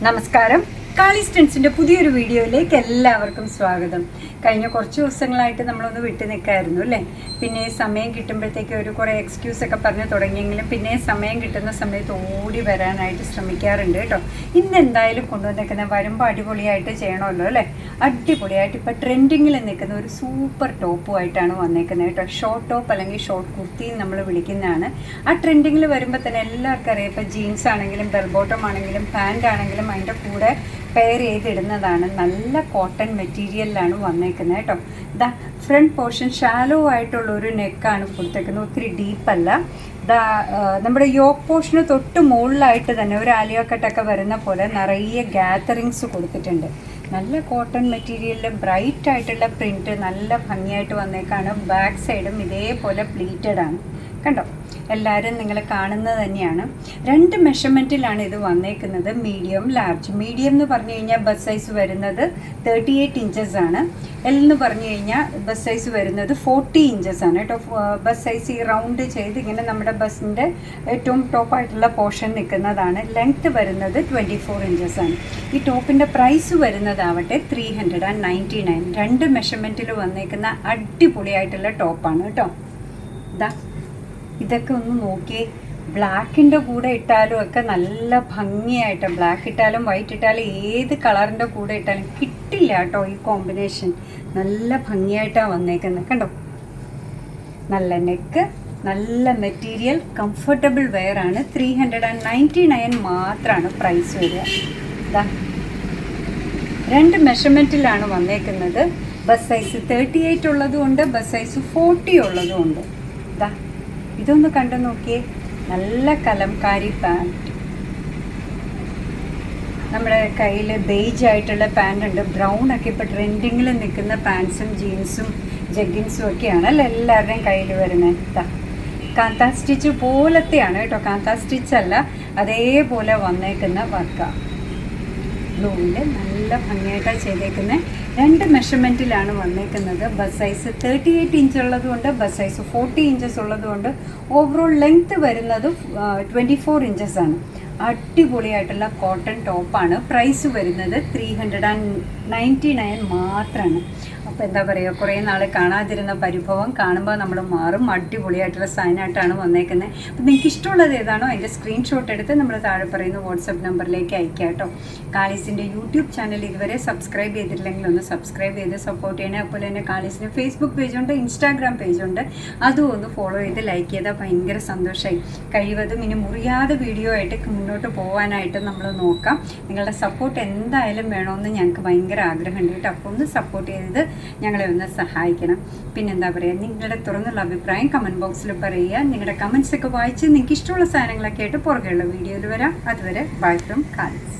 നമസ്കാരം. കാളിസ്റ്റൻസിൻ്റെ പുതിയൊരു വീഡിയോയിലേക്ക് എല്ലാവർക്കും സ്വാഗതം. കഴിഞ്ഞ കുറച്ച് ദിവസങ്ങളായിട്ട് നമ്മളൊന്ന് വിട്ടു നിൽക്കായിരുന്നു അല്ലേ. പിന്നെ സമയം കിട്ടുമ്പോഴത്തേക്ക് കുറേ എക്സ്ക്യൂസൊക്കെ പറഞ്ഞ് തുടങ്ങിയെങ്കിലും പിന്നെ സമയം കിട്ടുന്ന സമയത്ത് ഓടി വരാനായിട്ട് ശ്രമിക്കാറുണ്ട് കേട്ടോ. ഇന്ന് എന്തായാലും കൊണ്ടുവന്നേക്കുന്ന വരുമ്പോൾ അടിപൊളിയായിട്ട് ചെയ്യണമല്ലോ അല്ലേ. അടിപൊളിയായിട്ട് ഇപ്പോൾ ട്രെൻഡിങ്ങിൽ നിൽക്കുന്ന ഒരു സൂപ്പർ ടോപ്പുമായിട്ടാണ് വന്നേക്കുന്നത് കേട്ടോ. ഷോർട്ട് ടോപ്പ് അല്ലെങ്കിൽ ഷോർട്ട് കുർത്തി നമ്മൾ വിളിക്കുന്നതാണ്. ആ ട്രെൻഡിങ്ങിൽ വരുമ്പോൾ തന്നെ എല്ലാവർക്കും അറിയാം. ഇപ്പോൾ ജീൻസ് ആണെങ്കിലും ബെൽ ബോട്ടം ആണെങ്കിലും പാൻ്റ് ആണെങ്കിലും അതിൻ്റെ കൂടെ പെയർ ചെയ്തിടുന്നതാണ്. നല്ല കോട്ടൺ മെറ്റീരിയലിലാണ് വന്നേക്കുന്നത് കേട്ടോ. ഇതാ ഫ്രണ്ട് പോർഷൻ ഷാലോ ആയിട്ടുള്ള ഒരു നെക്കാണ് കൊടുത്തേക്കുന്നത്, ഒത്തിരി ഡീപ്പല്ല. നമ്മുടെ യോക്ക് പോർഷന് തൊട്ട് മുകളിലായിട്ട് തന്നെ ഒരു ആലിയ കട്ടൊക്കെ വരുന്ന പോലെ നിറയെ ഗാദറിങ്സ് കൊടുത്തിട്ടുണ്ട്. നല്ല കോട്ടൺ മെറ്റീരിയലിൽ ബ്രൈറ്റ് ആയിട്ടുള്ള പ്രിൻറ്റ് നല്ല ഭംഗിയായിട്ട് വന്നേക്കാണ്. ബാക്ക് സൈഡും ഇതേപോലെ പ്ലീറ്റഡ് ആണ് കണ്ടോ. എല്ലാവരും നിങ്ങൾ കാണുന്നത് തന്നെയാണ്. രണ്ട് മെഷർമെൻറ്റിലാണ് ഇത് വന്നേക്കുന്നത്, മീഡിയം ലാർജ്. മീഡിയം എന്ന് പറഞ്ഞു കഴിഞ്ഞാൽ ബസ് സൈസ് വരുന്നത് 38 ഇഞ്ചസ് ആണ്. എൽ എന്ന് പറഞ്ഞു കഴിഞ്ഞാൽ ബസ് സൈസ് വരുന്നത് 40 ഇഞ്ചസ് ആണ് കേട്ടോ. ബസ് സൈസ് ഈ റൗണ്ട് ചെയ്ത് ഇങ്ങനെ നമ്മുടെ ബസ്സിൻ്റെ ഏറ്റവും ടോപ്പായിട്ടുള്ള പോർഷൻ നിൽക്കുന്നതാണ്. ലെങ്ത്ത് വരുന്നത് 24 ഇഞ്ചസ് ആണ്. ഈ ടോപ്പിൻ്റെ പ്രൈസ് വരുന്നതാവട്ടെ 399. രണ്ട് മെഷർമെൻറ്റിൽ വന്നേക്കുന്ന അടിപൊളിയായിട്ടുള്ള ടോപ്പാണ് കേട്ടോ. ഇതൊക്കെ ഒന്ന് നോക്കിയേ. ബ്ലാക്കിൻ്റെ കൂടെ ഇട്ടാലും ഒക്കെ നല്ല ഭംഗിയായിട്ട്, ബ്ലാക്ക് ഇട്ടാലും വൈറ്റ് ഇട്ടാലും ഏത് കളറിൻ്റെ കൂടെ ഇട്ടാലും കിട്ടില്ല കേട്ടോ ഈ കോമ്പിനേഷൻ. നല്ല ഭംഗിയായിട്ടാണ് വന്നേക്കുന്നത് കണ്ടോ. നല്ല നെക്ക്, നല്ല മെറ്റീരിയൽ, കംഫർട്ടബിൾ വെയർ ആണ്. 399 മാത്രമാണ് പ്രൈസ് വരിക. രണ്ട് മെഷർമെൻറ്റിലാണ് വന്നേക്കുന്നത്. ബസ് സൈസ് 38 ഉള്ളതുകൊണ്ട് ബസ് സൈസ് 40 ഉള്ളതുകൊണ്ട്. ഇതൊന്ന് കണ്ടു നോക്കിയേ. നല്ല കലംകാരി പാൻറ്റ്. നമ്മുടെ കയ്യിൽ ബേജ് ആയിട്ടുള്ള പാൻറ് ഉണ്ട്. ബ്രൗൺ ഒക്കെ ഇപ്പോൾ ട്രെൻഡിങ്ങിൽ നിൽക്കുന്ന പാൻസും ജീൻസും ജഗ്ഗിൻസും ഒക്കെയാണ് അല്ല എല്ലാവരുടെയും കയ്യിൽ വരുന്നത്. കാന്താ സ്റ്റിച്ച് പോലത്തെയാണ് കേട്ടോ. കാന്താ സ്റ്റിച്ച് അല്ല, അതേപോലെ വന്നേക്കുന്ന വർക്കാണ്. ബ്ലൂവിൽ നല്ല ഭംഗിയായിട്ടാണ് ചെയ്തേക്കുന്നത്. രണ്ട് മെഷർമെൻറ്റിലാണ് വന്നേക്കുന്നത്. ബസ് സൈസ് 38 ഇഞ്ച് ഉള്ളതുകൊണ്ട് ബസ് സൈസ് 40 ഇഞ്ചസ് ഉള്ളതുകൊണ്ട് ഓവറോൾ ലെങ്ത്ത് വരുന്നത് 24 ഇഞ്ചസ് ആണ്. അടിപൊളിയായിട്ടുള്ള കോട്ടൺ ടോപ്പാണ്. പ്രൈസ് വരുന്നത് 399 മാത്രമാണ്. അപ്പോൾ എന്താ പറയുക, കുറേ നാൾ കാണാതിരുന്ന പരിഭവം കാണുമ്പോൾ നമ്മൾ മാറും. അടിപൊളിയായിട്ടുള്ള സാധനമായിട്ടാണ് വന്നേക്കുന്നത്. അപ്പോൾ നിങ്ങൾക്ക് ഇഷ്ടമുള്ളത് ഏതാണോ അതിൻ്റെ സ്ക്രീൻഷോട്ട് എടുത്ത് നമ്മൾ താഴെ പറയുന്ന വാട്സപ്പ് നമ്പറിലേക്ക് അയക്കാം കേട്ടോ. കാളീസിൻ്റെ യൂട്യൂബ് ചാനൽ ഇതുവരെ സബ്സ്ക്രൈബ് ചെയ്തിട്ടില്ലെങ്കിൽ ഒന്ന് സബ്സ്ക്രൈബ് ചെയ്ത് സപ്പോർട്ട് ചെയ്യണേ. അതുപോലെ തന്നെ കാളീസിന് ഫേസ്ബുക്ക് പേജുണ്ട്, ഇൻസ്റ്റാഗ്രാം പേജുണ്ട്. അതും ഒന്ന് ഫോളോ ചെയ്ത് ലൈക്ക് ചെയ്താൽ ഭയങ്കര സന്തോഷമായി. കഴിവതും ഇനി മുറിയാതെ വീഡിയോ ആയിട്ട് മുന്നോട്ട് പോകാനായിട്ട് നമ്മൾ നോക്കാം. നിങ്ങളുടെ സപ്പോർട്ട് എന്തായാലും വേണമെന്ന് ഞങ്ങൾക്ക് ഭയങ്കര ആഗ്രഹമുണ്ട് കേട്ടോ. അപ്പോൾ ഒന്ന് സപ്പോർട്ട് ചെയ്ത് ഞങ്ങളെ ഒന്ന് സഹായിക്കണം. പിന്നെന്താ പറയുക, നിങ്ങളുടെ തുറന്നുള്ള അഭിപ്രായം കമൻറ്റ് ബോക്സിൽ പറയുക. നിങ്ങളുടെ കമൻറ്റ്സൊക്കെ വായിച്ച് നിങ്ങൾക്ക് ഇഷ്ടമുള്ള സാധനങ്ങളൊക്കെ ആയിട്ട് പുറകെയുള്ള വീഡിയോയിൽ വരാം. അതുവരെ ബൈ ഫ്രം കാളീസ്.